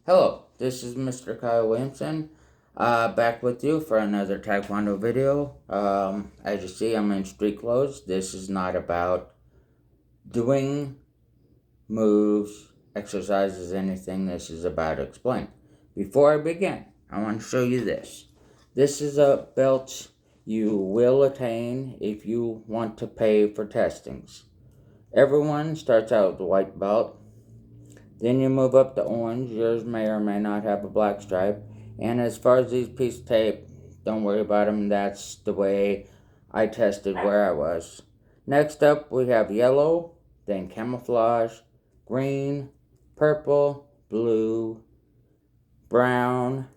Hello, this is Mr. Kyle Williamson, back with you for another Taekwondo video. As you see, I'm in street clothes. This is not about doing moves, exercises, anything. This is about explaining. Before I begin, I want to show you this. This is a belt you will attain if you want to pay for testings. Everyone starts out with a white belt. Then you move up to orange. Yours may or may not have a black stripe. And as far as these pieces of tape, don't worry about them. That's the way I tested where I was. Next up, we have yellow, then camouflage, green, purple, blue, brown,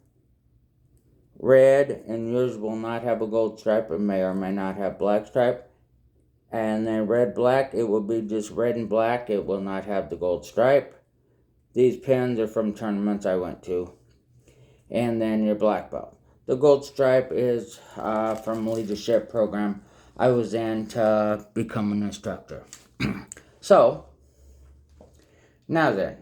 red, and yours will not have a gold stripe. It may or may not have black stripe. And then red, black, it will be just red and black. It will not have the gold stripe. These pins are from tournaments I went to. And then your black belt. The gold stripe is from a leadership program I was in to become an instructor. So, now then,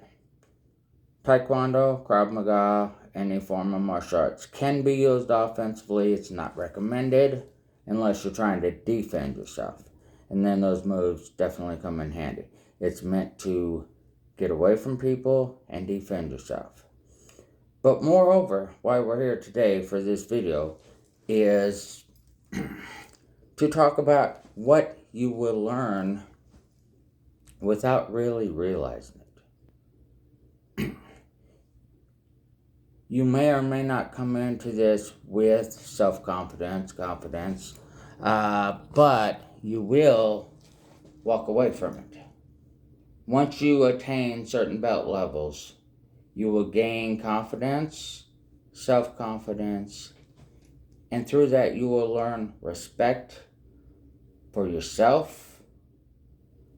Taekwondo, Krav Maga, any form of martial arts can be used offensively. It's not recommended unless you're trying to defend yourself. And then those moves definitely come in handy. It's meant to get away from people and defend yourself. But moreover, why we're here today for this video is to talk about what you will learn without really realizing it. You may or may not come into this with self-confidence, but you will walk away from it. Once you attain certain belt levels, you will gain confidence, self-confidence, and through that you will learn respect for yourself,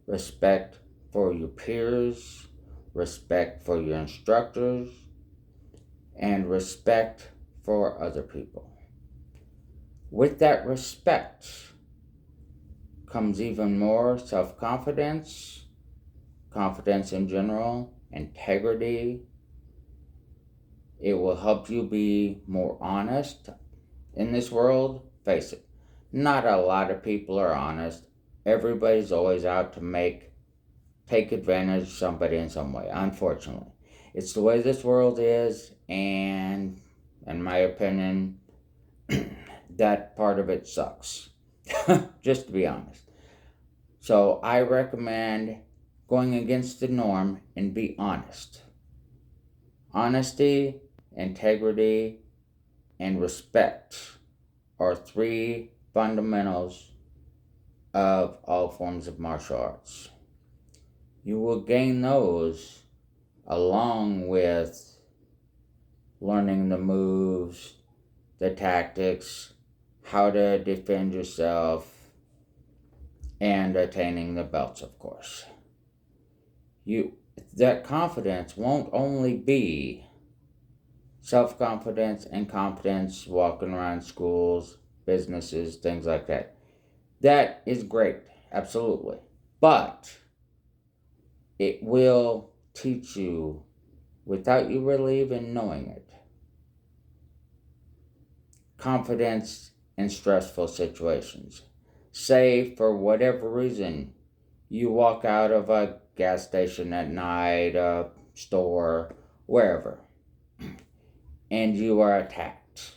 respect for your peers, respect for your instructors, and respect for other people. With that respect comes even more self-confidence, confidence in general, integrity. It will help you be more honest in this world. Face it, not a lot of people are honest. Everybody's always out to take advantage of somebody in some way, unfortunately. It's the way this world is, and in my opinion, that part of it sucks. Just to be honest. So I recommend going against the norm and be honest. Honesty, integrity, and respect are three fundamentals of all forms of martial arts. You will gain those along with learning the moves, the tactics, how to defend yourself, and attaining the belts, of course. That confidence won't only be self-confidence and confidence walking around schools, businesses, things like that. That is great, absolutely. But it will teach you, without you really even knowing it, confidence in stressful situations. Say, for whatever reason, you walk out of a gas station at night, a store, wherever, and you are attacked.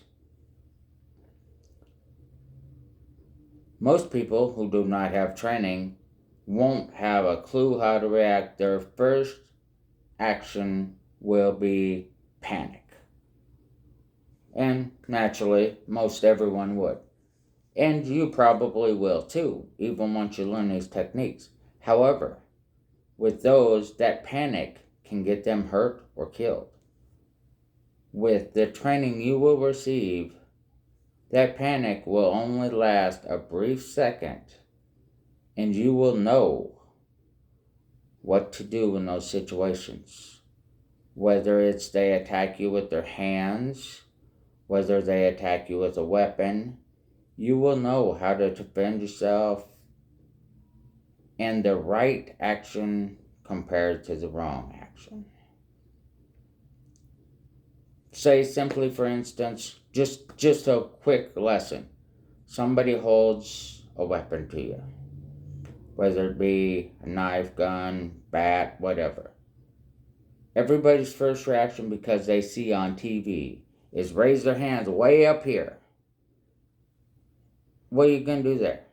Most people who do not have training won't have a clue how to react. Their first action will be panic. And naturally, most everyone would. And you probably will too, even once you learn these techniques. However, with those, that panic can get them hurt or killed. With the training you will receive, that panic will only last a brief second, and you will know what to do in those situations. Whether it's they attack you with their hands, whether they attack you with a weapon, you will know how to defend yourself and the right action compared to the wrong action. say simply, for instance, just a quick lesson. Somebody holds a weapon to you, whether it be a knife, gun, bat, whatever. Everybody's first reaction, because they see on TV, is raise their hands way up here. What are you going to do there?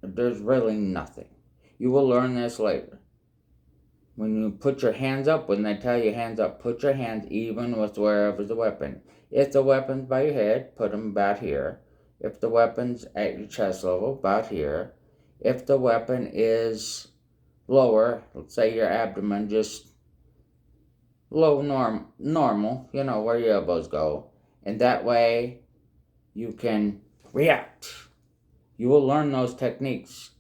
There's really nothing. You will learn this later. When you put your hands up, when they tell you hands up, put your hands even with wherever the weapon. If the weapon's by your head, put them about here. If the weapon's at your chest level, about here. If the weapon is lower, let's say your abdomen, just low normal, you know, where your elbows go. And that way you can react. You will learn those techniques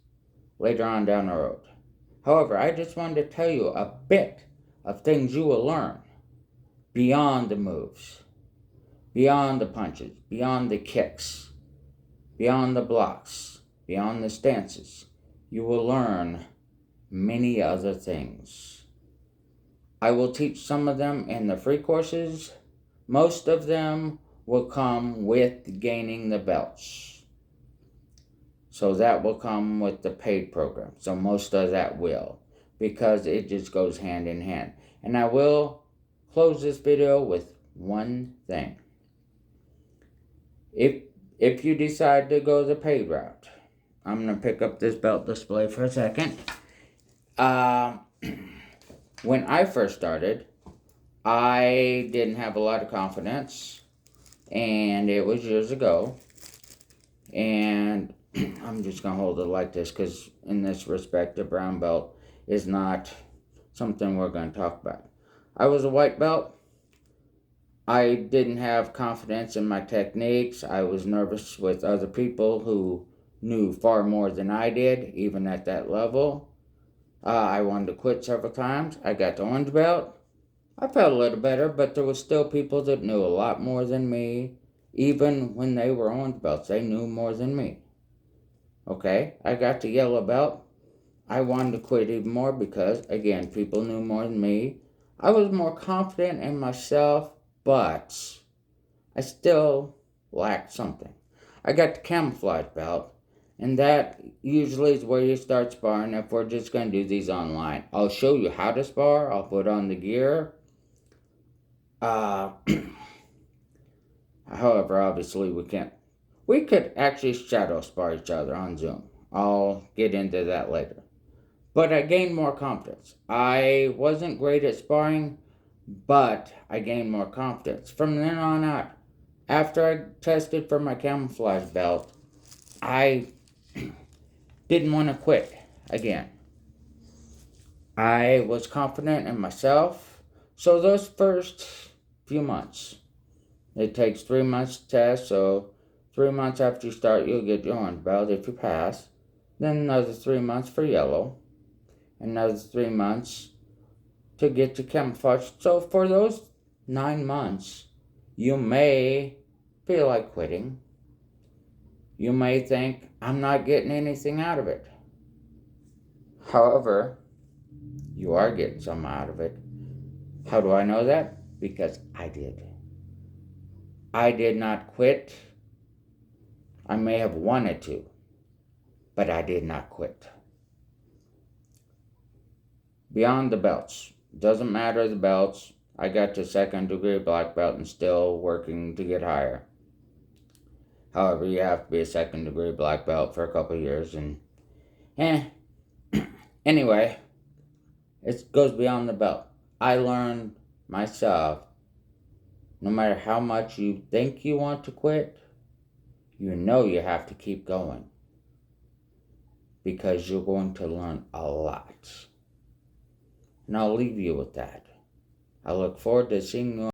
later on down the road. However, I just wanted to tell you a bit of things you will learn beyond the moves, beyond the punches, beyond the kicks, beyond the blocks, beyond the stances. You will learn many other things. I will teach some of them in the free courses. Most of them will come with gaining the belts. So that will come with the paid program. So most of that will, because it just goes hand in hand. And I will close this video with one thing. If you decide to go the paid route, I'm going to pick up this belt display for a second. When I first started, I didn't have a lot of confidence, and it was years ago. And I'm just going to hold it like this, because in this respect, the brown belt is not something we're going to talk about. I was a white belt. I didn't have confidence in my techniques. I was nervous with other people who knew far more than I did, even at that level. I wanted to quit several times. I got the orange belt. I felt a little better, but there was still people that knew a lot more than me. Even when they were orange belts, they knew more than me. Okay, I got the yellow belt. I wanted to quit even more because, again, people knew more than me. I was more confident in myself, but I still lacked something. I got the camouflage belt, and that usually is where you start sparring if we're just going to do these online. I'll show you how to spar. I'll put on the gear. However, obviously we can't. We could actually shadow spar each other on Zoom. I'll get into that later. But I gained more confidence. I wasn't great at sparring, but I gained more confidence. From then on out, after I tested for my camouflage belt, I didn't want to quit again. I was confident in myself. So those first few months, it takes 3 months to test, so 3 months after you start, you'll get your orange belt if you pass. Then another 3 months for yellow. Another 3 months to get to camouflage. So for those 9 months, you may feel like quitting. You may think, I'm not getting anything out of it. However, you are getting some out of it. How do I know that? Because I did. I did not quit. I may have wanted to, but I did not quit. Beyond the belts. Doesn't matter the belts. I got to 2nd degree black belt and still working to get higher. However, you have to be a 2nd degree black belt for a couple of years. And anyway, it goes beyond the belt. I learned myself, no matter how much you think you want to quit, you know you have to keep going, because you're going to learn a lot. And I'll leave you with that. I look forward to seeing you